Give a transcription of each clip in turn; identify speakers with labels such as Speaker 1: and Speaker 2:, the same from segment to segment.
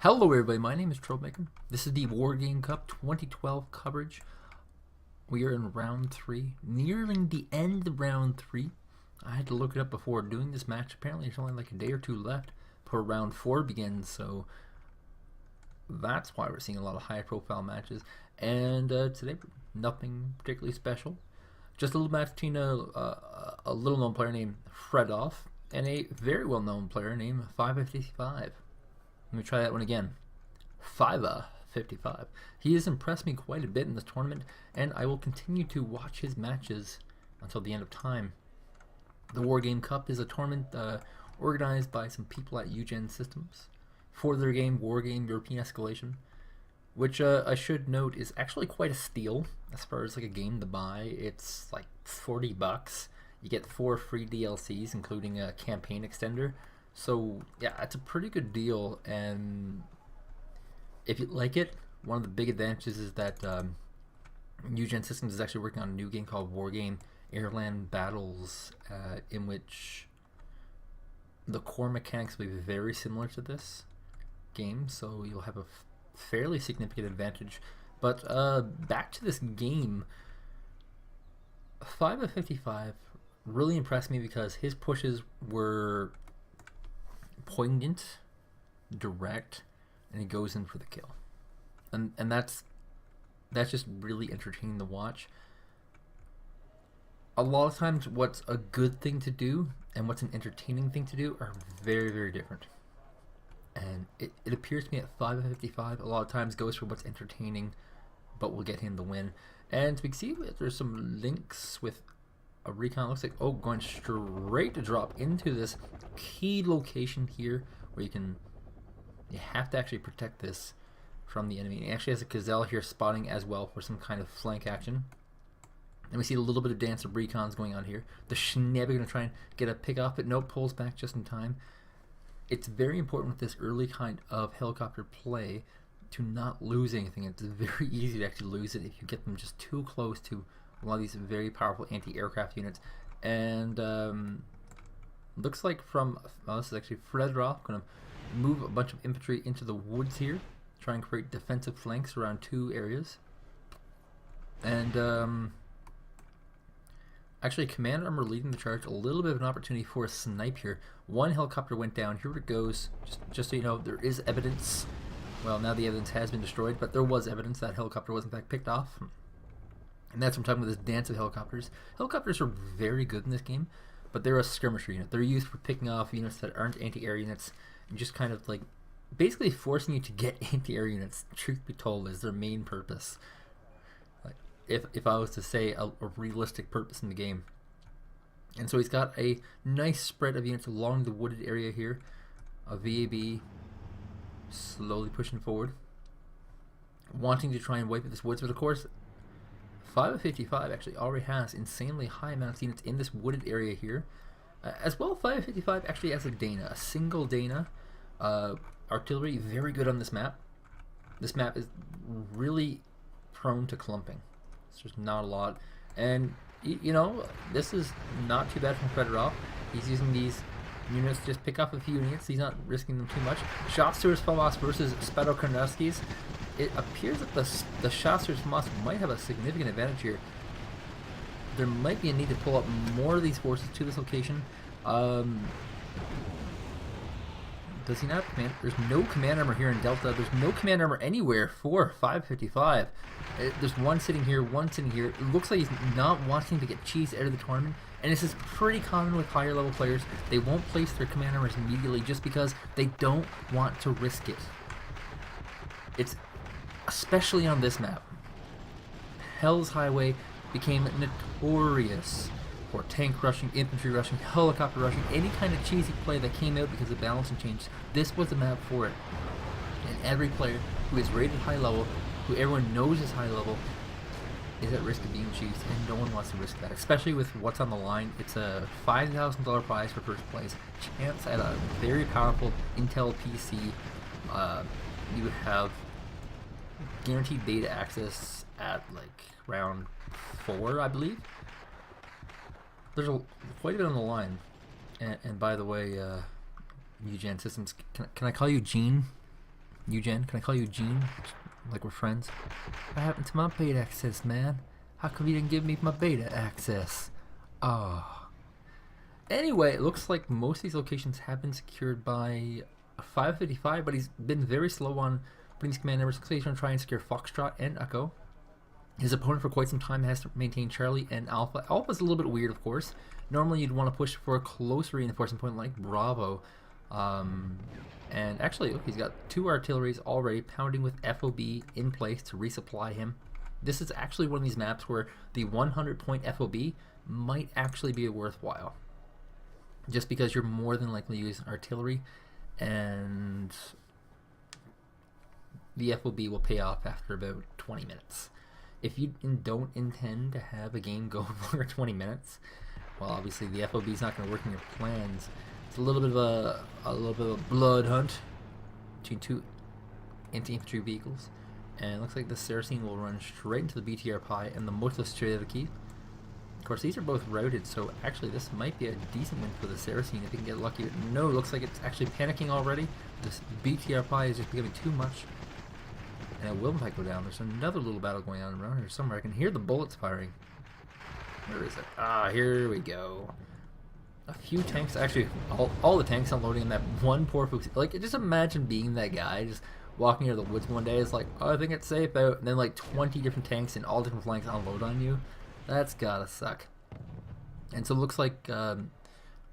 Speaker 1: Hello everybody, my name is Troublemaker. This is the Wargame Cup 2012 coverage. We are in round 3, nearing the end of round 3. I had to look it up before doing this match. Apparently there's only like a day or two left before round 4 begins, so that's why we're seeing a lot of high profile matches. And today, nothing particularly special. Just a little match between a little known player named Fredauv and a very well known player named fiva55. Let me try that one again. fiva55. He has impressed me quite a bit in this tournament, and I will continue to watch his matches until the end of time. The Wargame Cup is a tournament organized by some people at Eugen Systems for their game Wargame European Escalation, which I should note is actually quite a steal as far as like a game to buy. It's like $40. You get 4 free DLCs, including a campaign extender. So yeah, it's a pretty good deal, and if you like it, one of the big advantages is that Eugen Systems is actually working on a new game called Wargame Airland Battles, in which the core mechanics will be very similar to this game, so you'll have a fairly significant advantage. But back to this game, fiva55 really impressed me because his pushes were poignant, direct, and he goes in for the kill, and that's just really entertaining to watch. A lot of times what's a good thing to do and what's an entertaining thing to do are very, very different, and it appears to me that fiva55 a lot of times goes for what's entertaining but will get him the win. And we can see that there's some links with a recon. Looks like, oh, going straight to drop into this key location here where you have to actually protect this from the enemy. He actually has a gazelle here spotting as well for some kind of flank action. And we see a little bit of dance of recons going on here. The Schneber going to try and get a pick off, but no, pulls back just in time. It's very important with this early kind of helicopter play to not lose anything. It's very easy to actually lose it if you get them just too close to a lot of these very powerful anti-aircraft units. And looks like from this is actually Fredauv going to move a bunch of infantry into the woods here, try and create defensive flanks around 2 areas. And actually, Command Armor leading the charge. A little bit of an opportunity for a snipe here. 1 helicopter went down. Here it goes. Just so you know, there is evidence. Well, now the evidence has been destroyed, but there was evidence that helicopter was in fact picked off. And that's what I'm talking about, this dance of helicopters. Helicopters are very good in this game, but they're a skirmisher unit. They're used for picking off units that aren't anti-air units and just kind of like basically forcing you to get anti-air units, truth be told, is their main purpose. Like if I was to say a realistic purpose in the game. And so he's got a nice spread of units along the wooded area here. A VAB slowly pushing forward, wanting to try and wipe out this woods, but of course fiva55 actually already has insanely high amounts of units in this wooded area here. As well, fiva55 actually has a Dana, a single Dana. Artillery, very good on this map. This map is really prone to clumping. It's just not a lot. And, you know, this is not too bad from Fredauv. He's using these units to just pick off a few units. He's not risking them too much. Schatzers Famas versus Spadokarnevskis. It appears that the Schatzers Famas might have a significant advantage here. There might be a need to pull up more of these forces to this location. Does he not command? There's no command armor here in Delta. There's no command armor anywhere for fiva55. There's one sitting here, one sitting here. It looks like he's not wanting to get cheese out of the tournament. And this is pretty common with higher level players. They won't place their command armors immediately just because they don't want to risk it. It's especially on this map. Hell's Highway became notorious for tank rushing, infantry rushing, helicopter rushing, any kind of cheesy play that came out because of balancing changed. This was the map for it. And every player who is rated high level, who everyone knows is high level, is at risk of being cheesed, and no one wants to risk that, especially with what's on the line. It's a $5,000 prize for first place, chance at a very powerful Intel PC. You have guaranteed data access at like round 4, I believe. There's quite a bit on the line. And by the way, Eugen Systems, can I call you Gene? Eugen, can I call you Gene? Like we're friends? What happened to my beta access, man? How come you didn't give me my beta access? Ah. Anyway, it looks like most of these locations have been secured by a fiva55, but he's been very slow on putting his command numbers. Looks like he's going to try and secure Foxtrot and Echo. His opponent for quite some time has to maintain Charlie and Alpha. Alpha's a little bit weird, of course. Normally you'd want to push for a close reinforcement point like Bravo. And actually, look, he's got 2 artilleries already pounding with FOB in place to resupply him. This is actually one of these maps where the 100-point FOB might actually be worthwhile. Just because you're more than likely to use artillery, and the FOB will pay off after about 20 minutes. If you don't intend to have a game go for 20 minutes, well, obviously the FOB is not going to work in your plans. It's a little bit of a blood hunt between 2 anti-infantry vehicles, and it looks like the Saracen will run straight into the BTR Pi and the Motostrelki. Of course, these are both routed, so actually this might be a decent win for the Saracen if he can get lucky. No, it looks like it's actually panicking already. This BTR Pi is just becoming too much, and it will in fact go down. There's another little battle going on around here somewhere. I can hear the bullets firing. Where is it? Ah, here we go. A few tanks, actually all the tanks unloading in that one poor Fuchs. Like, just imagine being that guy, just walking into the woods one day. It's like, oh, I think it's safe out, and then like 20 different tanks in all different flanks unload on you. That's gotta suck. And so it looks like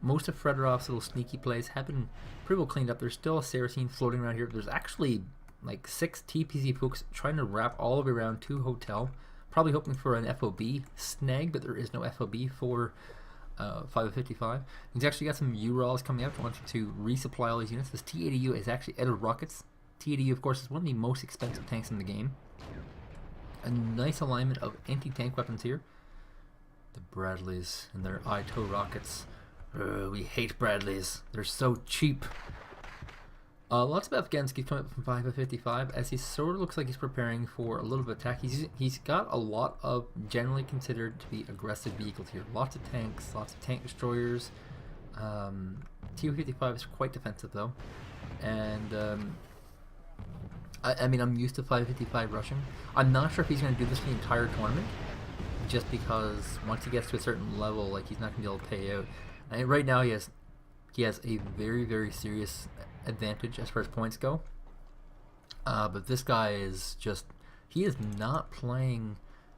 Speaker 1: most of Fredauv's little sneaky plays have been pretty well cleaned up. There's still a Saracen floating around here. There's actually like 6 TPC Fuchs trying to wrap all the way around to Hotel, probably hoping for an FOB snag, but there is no FOB for fiva55. He's actually got some URALs coming up, wanting to resupply all these units. This T-80U is actually out of rockets. T-80U, of course, is one of the most expensive tanks in the game. A nice alignment of anti-tank weapons here. The Bradleys and their I-tow rockets. We hate Bradleys. They're so cheap. Lots of Afghanskis coming up from fiva55 as he sort of looks like he's preparing for a little bit of attack. He's got a lot of generally considered to be aggressive vehicles here. Lots of tanks, lots of tank destroyers. Tu-55 is quite defensive though. And I mean, I'm used to fiva55 rushing. I'm not sure if he's going to do this for the entire tournament, just because once he gets to a certain level, like, he's not going to be able to pay out. And right now he has a very, very serious advantage as far as points go. But this guy is just, he is not playing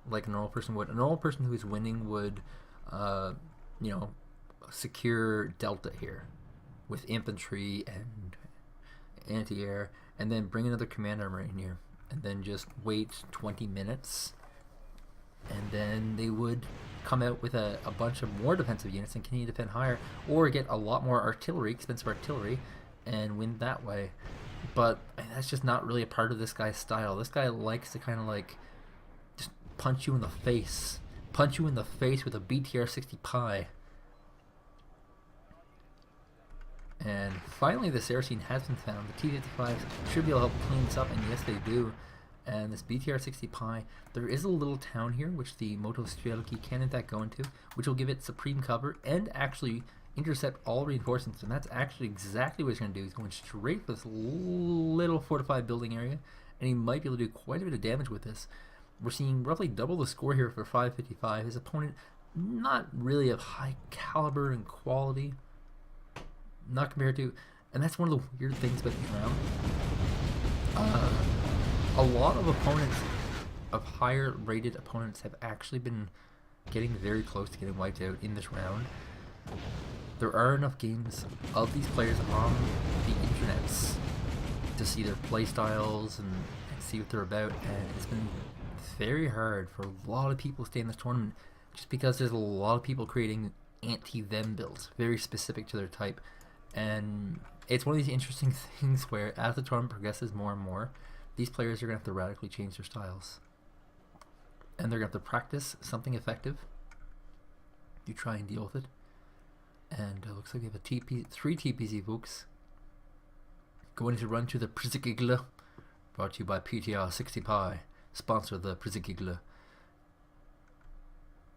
Speaker 1: like a normal person would. A normal person who is winning would, you know, secure Delta here with infantry and anti-air, and then bring another command armor in here, and then just wait 20 minutes, and then they would come out with a bunch of more defensive units and continue to defend higher, or get a lot more artillery, expensive artillery, and win that way. But that's just not really a part of this guy's style. This guy likes to kind of like just punch you in the face with a BTR-60 Pi. And finally the Saracen has been found. The T-55s should be able to help clean this up, and yes they do. And this BTR-60 Pi, there is a little town here which the Motostrelki can in fact go into, which will give it supreme cover and actually intercept all reinforcements, and that's actually exactly what he's going to do. He's going straight for this little fortified building area, and he might be able to do quite a bit of damage with this. We're seeing roughly double the score here for fiva55. His opponent, not really of high caliber and quality, not compared to, and that's one of the weird things about this round. A lot of opponents, of higher rated opponents, have actually been getting very close to getting wiped out in this round. There are enough games of these players on the internets to see their playstyles and see what they're about, and it's been very hard for a lot of people to stay in this tournament just because there's a lot of people creating anti-them builds, very specific to their type. And it's one of these interesting things where as the tournament progresses more and more, these players are going to have to radically change their styles. And they're going to have to practice something effective to try and deal with it. And it looks like we have a 3 TPC Fuchs going to run to the Prizzigigle, brought to you by PTR-60 Pi, sponsor the Prizzigigle.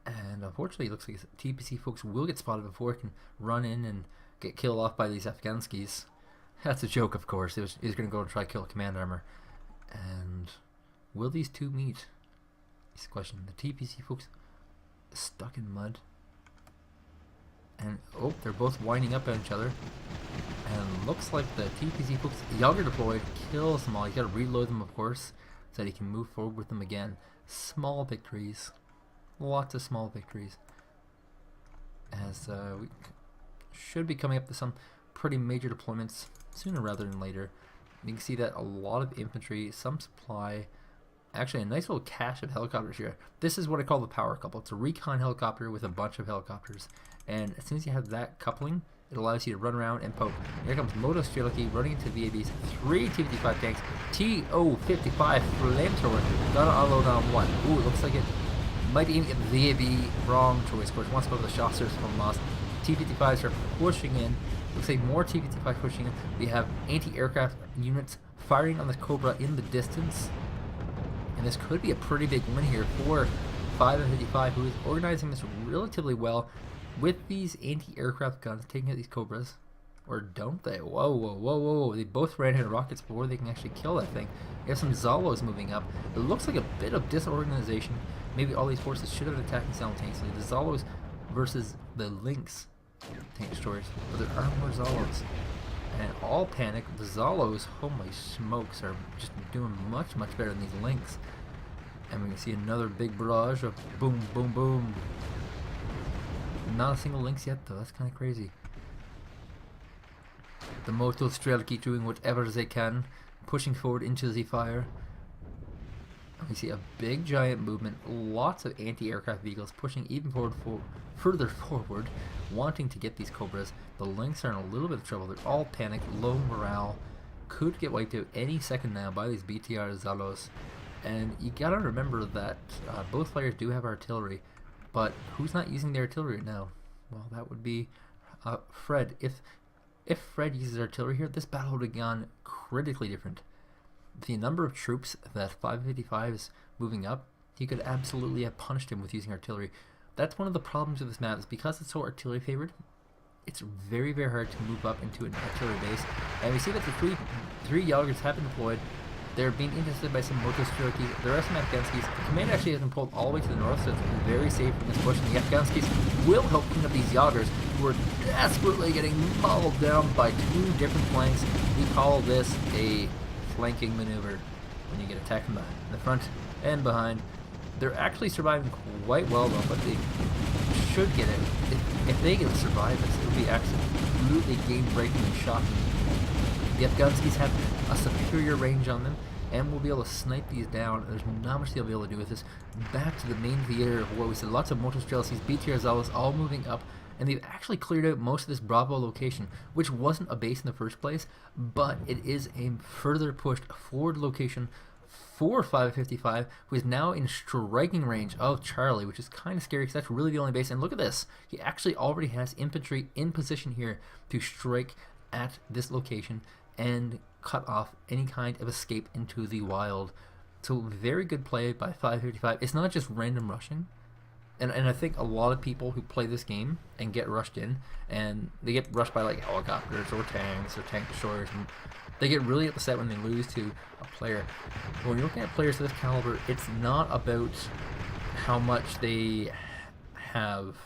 Speaker 1: And unfortunately it looks like TPC Fuchs will get spotted before it can run in and get killed off by these Afghanskis. That's a joke, of course. He's going to go and try to kill command armor. And will these two meet? Is the question. The TPC folks stuck in mud. And, oh, they're both winding up at each other. And looks like the TPC folks, Yager deployed, kills them all. You gotta reload them, of course, so that he can move forward with them again. Small victories. Lots of small victories. As we should be coming up to some pretty major deployments sooner rather than later. You can see that a lot of infantry, some supply, actually a nice little cache of helicopters here. This is what I call the power couple. It's a recon helicopter with a bunch of helicopters. And as soon as you have that coupling, it allows you to run around and poke. Here comes Moto Streliki running into VABs. 3 T-55 tanks. TO-55 flamethrower. Gotta unload on one. Ooh, it looks like it might be aiming at the VAB. Wrong choice. Of course, once above the Chasseurs from lost. T-55s are pushing in. Looks like more T-55 pushing in. We have anti-aircraft units firing on the Cobra in the distance. And this could be a pretty big win here for fiva55, who is organizing this relatively well with these anti-aircraft guns taking out these Cobras. Or don't they? Whoa, whoa, whoa, whoa. They both ran out of rockets before they can actually kill that thing. We have some Zalos moving up. It looks like a bit of disorganization. Maybe all these forces should have attacked simultaneously. The Zalos versus the Lynx tank destroyers. But there are more Zalos. And all panic. The Zalos, holy smokes, are just doing much, much better than these Lynx. And we can see another big barrage of boom, boom, boom. Not a single Lynx yet, though. That's kind of crazy. The Moto Streliki doing whatever they can, pushing forward into the fire. We see a big giant movement, lots of anti-aircraft vehicles pushing even further forward, wanting to get these Cobras. The Lynx are in a little bit of trouble. They're all panicked, low morale, could get wiped out any second now by these BTR Zalos. And you gotta remember that both players do have artillery, but who's not using their artillery right now? Well, that would be Fred. If Fred uses artillery here, this battle would have gone critically different. The number of troops that fiva55 is moving up, he could absolutely have punished him with using artillery. That's one of the problems with this map, is because it's so artillery favored, it's very, very hard to move up into an artillery base. And we see that the three Yagers have been deployed. They're being intercepted by some Moto Streliki. There are some Afghanskis. The command actually has been pulled all the way to the north, so it's very safe from this push. And the Afghanskis will help clean up these Yagers, who are desperately getting mauled down by two different flanks. We call this a flanking maneuver, when you get attacked from the front and behind. They're actually surviving quite well, though, but they should get it. If they can survive this, it would be absolutely game-breaking and shocking. The Afghanskis have a superior range on them, and we'll be able to snipe these down. There's not much they'll be able to do with this. Back to the main theater of war, we said lots of Moto Strelcis, BTR Zalos all moving up, and they've actually cleared out most of this Bravo location, which wasn't a base in the first place, but it is a further pushed forward location for fiva55, who is now in striking range of Charlie, which is kind of scary because that's really the only base. And look at this, he actually already has infantry in position here to strike at this location and cut off any kind of escape into the wild. So very good play by fiva55. It's not just random rushing. And I think a lot of people who play this game and get rushed in, and they get rushed by like helicopters or tank destroyers, and they get really upset when they lose to a player. But when you're looking at players of this caliber, it's not about how much they have.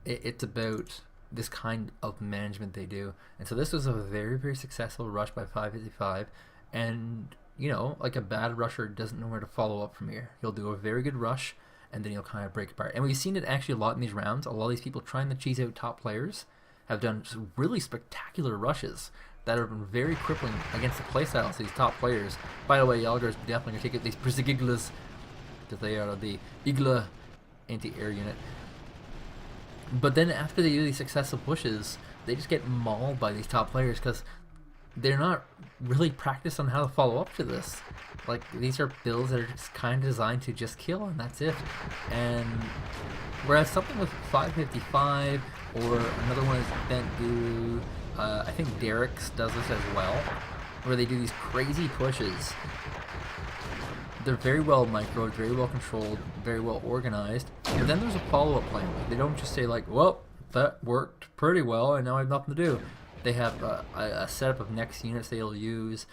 Speaker 1: It's about this kind of management they do. And so this was a very, very successful rush by fiva55, and you know, like a bad rusher doesn't know where to follow up from here. He'll do a very good rush, and then he'll kind of break apart. And we've seen it actually a lot in these rounds. A lot of these people trying to cheese out top players have done some really spectacular rushes that have been very crippling against the playstyles of these top players. By the way, Yalgar's definitely going to take out these Brzigiglas, because they are the Igla anti-air unit. But then after they do these successful pushes, they just get mauled by these top players, because they're not really practiced on how to follow up to this. Like, these are builds that are just kind of designed to just kill, and that's it. And whereas something with fiva55 or another one is Bent Guru, I think Derek's does this as well, where they do these crazy pushes. They're very well microed, very well controlled, very well organized. And then there's a follow-up plan. They don't just say like, well, that worked pretty well and now I have nothing to do. They have a setup of next units they'll use.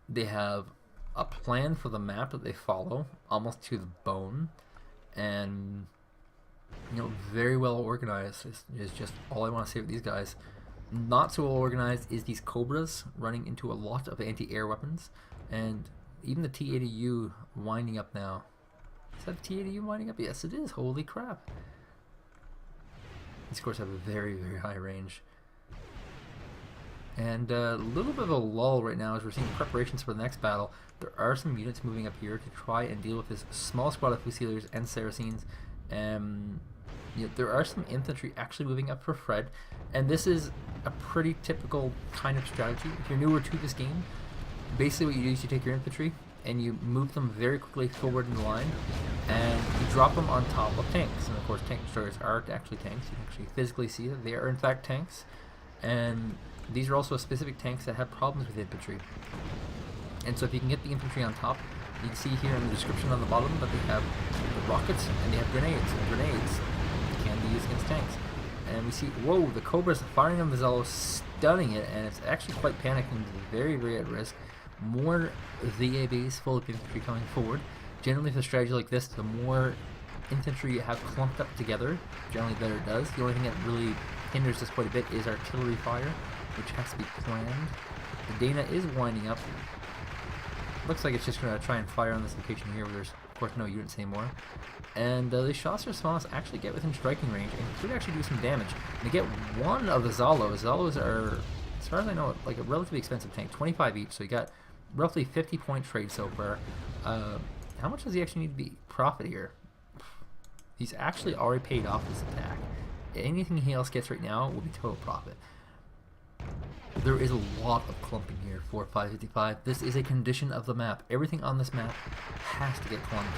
Speaker 1: They have a plan for the map that they follow, almost to the bone, and very well organized is just all I want to say with these guys. Not so well organized is these Cobras running into a lot of anti-air weapons, and even the T-80U winding up now. Is that the T-80U winding up? Yes, it is. Holy crap. These cores have a very, very high range. And a little bit of a lull right now as we're seeing preparations for the next battle. There are some units moving up here to try and deal with this small squad of Fusiliers and Saracens. There are some infantry actually moving up for Fred, and this is a pretty typical kind of strategy. If you're newer to this game, basically what you do is you take your infantry and you move them very quickly forward in the line, and you drop them on top of tanks. And of course, tank destroyers aren't actually tanks. You can actually physically see that they are in fact tanks, and these are also specific tanks that have problems with infantry. And so if you can get the infantry on top, you can see here in the description on the bottom that they have the rockets and they have grenades. And grenades can be used against tanks. And we see, whoa, the Cobra's firing on the Zello, stunning it, and it's actually quite panicked and very, very at risk. More VABs full of infantry coming forward. Generally, for a strategy like this, the more infantry you have clumped up together, generally the better it does. The only thing that really hinders this quite a bit is artillery fire, which has to be planned. The Dana is winding up. Looks like it's just going to try and fire on this location here where there's, of course, no units anymore. And the Chasseurs actually get within striking range and could actually do some damage. They get one of the Zallos. Zallos are, as far as I know, like a relatively expensive tank, 25 each, so you got roughly 50-point trade so far. How much does he actually need to be profit here? He's actually already paid off this attack. Anything he else gets right now will be total profit. There is a lot of clumping here for 555. This is a condition of the map. Everything on this map has to get clumped.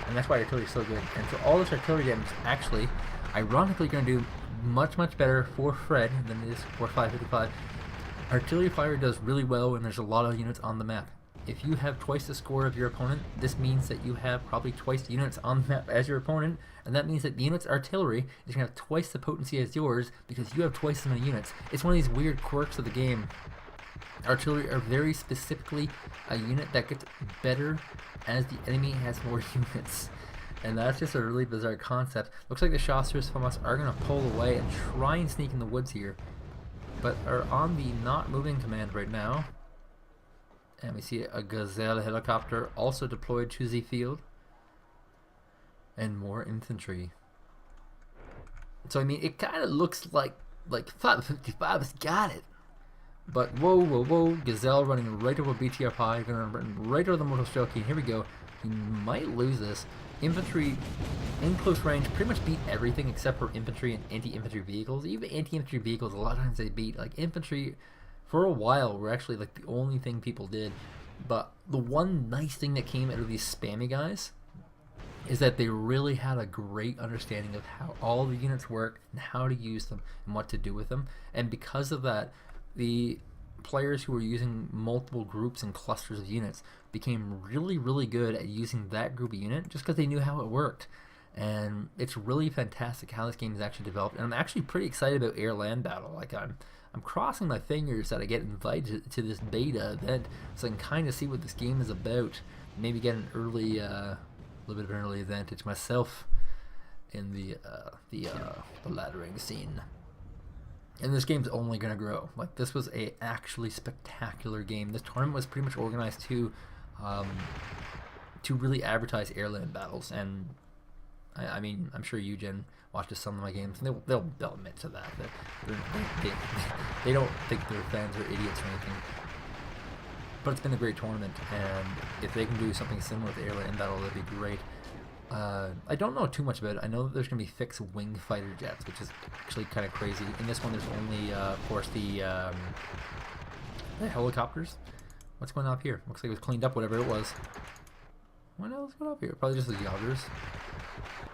Speaker 1: And that's why artillery is so good. And so all this artillery damage is actually, ironically, going to do much, much better for Fred than it is for 555. Artillery fire does really well when there's a lot of units on the map. If you have twice the score of your opponent, this means that you have probably twice the units on the map as your opponent, and that means that the unit's artillery is going to have twice the potency as yours because you have twice as many units. It's one of these weird quirks of the game. Artillery are very specifically a unit that gets better as the enemy has more units. And that's just a really bizarre concept. Looks like the Chasseurs from us are going to pull away and try and sneak in the woods here, but are on the not moving command right now. And we see a Gazelle helicopter also deployed to the field. And more infantry. So, I mean, it kind of looks like 555's got it. But, whoa, whoa, whoa. Gazelle running right over BTR going to run right over the Mortal Strelky. Here we go. He might lose this. Infantry in close range pretty much beat everything except for infantry and anti-infantry vehicles. Even anti-infantry vehicles, a lot of times they beat. Like, infantry, for a while, were actually like the only thing people did. But the one nice thing that came out of these spammy guys is that they really had a great understanding of how all the units work and how to use them and what to do with them. And because of that, the players who were using multiple groups and clusters of units became really, really good at using that group of unit just because they knew how it worked. And it's really fantastic how this game is actually developed. And I'm actually pretty excited about air-land battle. Like, I'm crossing my fingers that I get invited to this beta event so I can kind of see what this game is about. Maybe get an early, little bit of an early advantage myself in the laddering scene. And this game's only going to grow. Like, this was a actually spectacular game. This tournament was pretty much organized to really advertise airland battles. And I mean, I'm sure Eugen watches some of my games, and they'll admit to that. They don't think their fans are idiots or anything. But it's been a great tournament, and if they can do something similar with airland battle, that'd be great. I don't know too much about it. I know that there's going to be fixed wing fighter jets, which is actually kind of crazy. In this one, there's only, of course, the helicopters. What's going on up here? Looks like it was cleaned up, whatever it was. What else is going on up here? Probably just the joggers.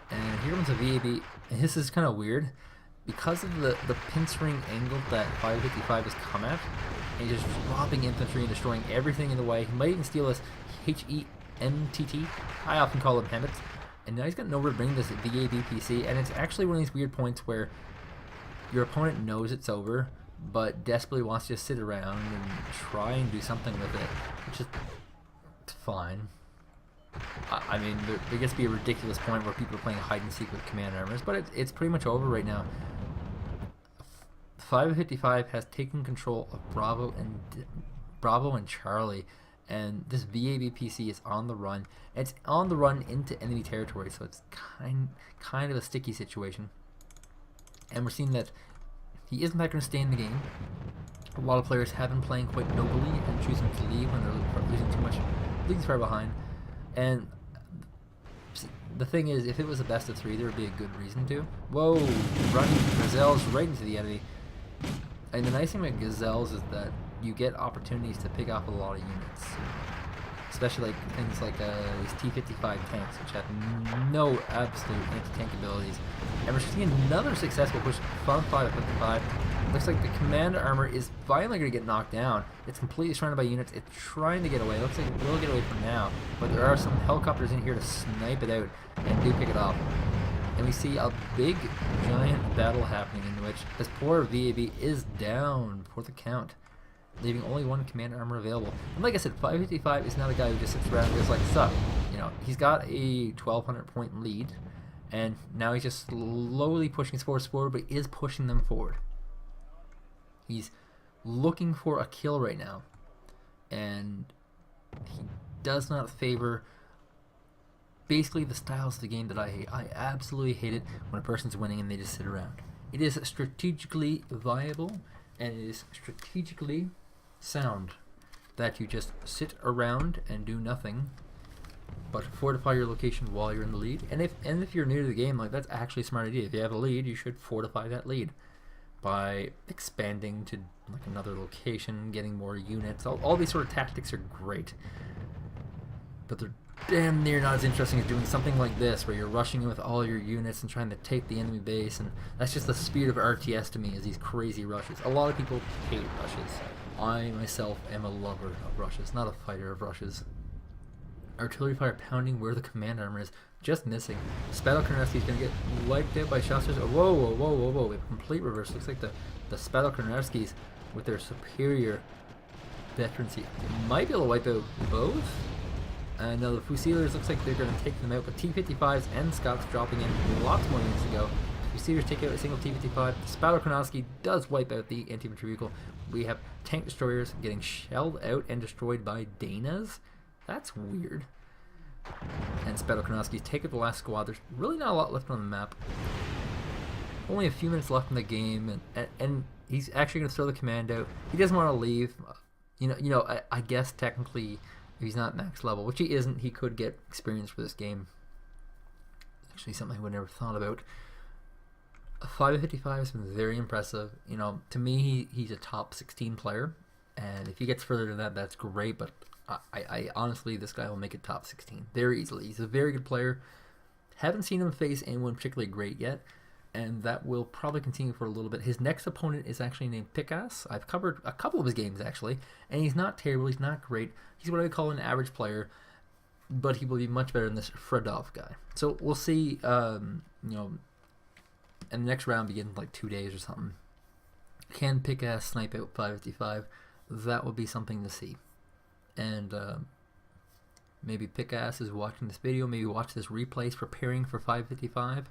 Speaker 1: And here comes a VAB. And this is kind of weird. Because of the pinch ring angle that 555 has come at, and he's just dropping infantry and destroying everything in the way. He might even steal this HEMTT. I often call him Hammett. And now he's got nowhere to bring this VAB PC, and it's actually one of these weird points where your opponent knows it's over, but desperately wants to just sit around and try and do something with it, which is fine. I mean, there gets to be a ridiculous point where people are playing hide and seek with command armors, but it's pretty much over right now. fiva55 has taken control of Bravo and Charlie, and this VAB-PC is on the run. It's on the run into enemy territory, so it's kind of a sticky situation. And we're seeing that he isn't going to stay in the game. A lot of players have been playing quite nobly and choosing to leave when they're losing too much, losing far behind. And the thing is, if it was a best of 3, there would be a good reason to. Whoa, running gazelles right into the enemy. And the nice thing about gazelles is that you get opportunities to pick off a lot of units, especially like things like these T55 tanks, which have no absolute anti-tank abilities. And we're seeing another successful push from fiva55. Looks like the command armor is finally going to get knocked down. It's completely surrounded by units. It's trying to get away. Looks like it will get away for now, but there are some helicopters in here to snipe it out and do pick it off. And we see a big, giant battle happening in which this poor VAB is down for the count, leaving only one command armor available. And like I said, fiva55 is not a guy who just sits around and goes like, suck. You know, he's got a 1,200 point lead, and now he's just slowly pushing his force forward, but he is pushing them forward. He's looking for a kill right now, and he does not favor basically the styles of the game that I hate. I absolutely hate it when a person's winning and they just sit around. It is strategically viable, and it is strategically sound that you just sit around and do nothing but fortify your location while you're in the lead. And if you're new to the game, like, that's actually a smart idea. If you have a lead, you should fortify that lead by expanding to like another location, getting more units. All these sort of tactics are great, but they're damn near not as interesting as doing something like this, where you're rushing with all your units and trying to take the enemy base. And that's just the spirit of RTS to me, is these crazy rushes. A lot of people hate rushes. I myself am a lover of rushes, not a fighter of rushes. Artillery fire pounding where the command armor is, just missing. Spadokernevsky is going to get wiped out by Shosters. Oh, whoa. We have a complete reverse. Looks like the Spadokernevskys, with their superior veterancy, might be able to wipe out both. No, the Fusiliers looks like they're going to take them out, but T-55s and Scots dropping in lots more units to go. Fusiliers take out a single T-55. Spadokernevsky does wipe out the anti-infantry vehicle. We have tank destroyers getting shelled out and destroyed by Danas. That's weird. And Spadokernevsky take out the last squad. There's really not a lot left on the map. Only a few minutes left in the game, and he's actually going to throw the command out. He doesn't want to leave. I guess technically, if he's not max level, which he isn't, he could get experience for this game. Actually, something I would never thought about. fiva55 has been very impressive. You know, to me, he's a top 16 player, and if he gets further than that, that's great. But I honestly, this guy will make it top 16 very easily. He's a very good player. Haven't seen him face anyone particularly great yet, and that will probably continue for a little bit. His next opponent is actually named Pickass. I've covered a couple of his games actually, and he's not terrible. He's not great. He's what I would call an average player, but he will be much better than this Fredauv guy. So we'll see. And the next round begins in like 2 days or something. Can Pickass snipe out fiva55? That will be something to see. And maybe Pickass is watching this video, maybe watch this replay, is preparing for fiva55.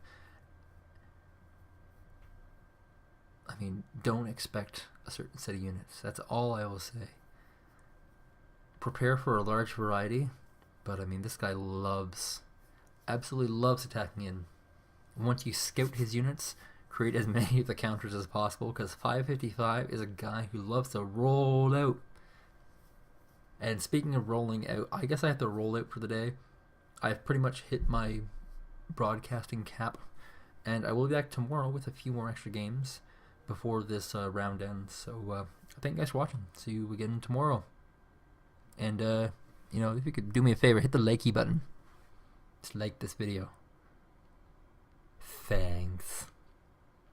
Speaker 1: I mean, don't expect a certain set of units. That's all I will say. Prepare for a large variety, but I mean, this guy absolutely loves attacking in. Once you scout his units, create as many of the counters as possible, because fiva55 is a guy who loves to roll out. And speaking of rolling out, I guess I have to roll out for the day. I've pretty much hit my broadcasting cap, and I will be back tomorrow with a few more extra games before this round ends. So thank you guys for watching. See you again tomorrow. And if you could do me a favor, hit the likey button. Just like this video. Thanks.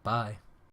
Speaker 1: Bye.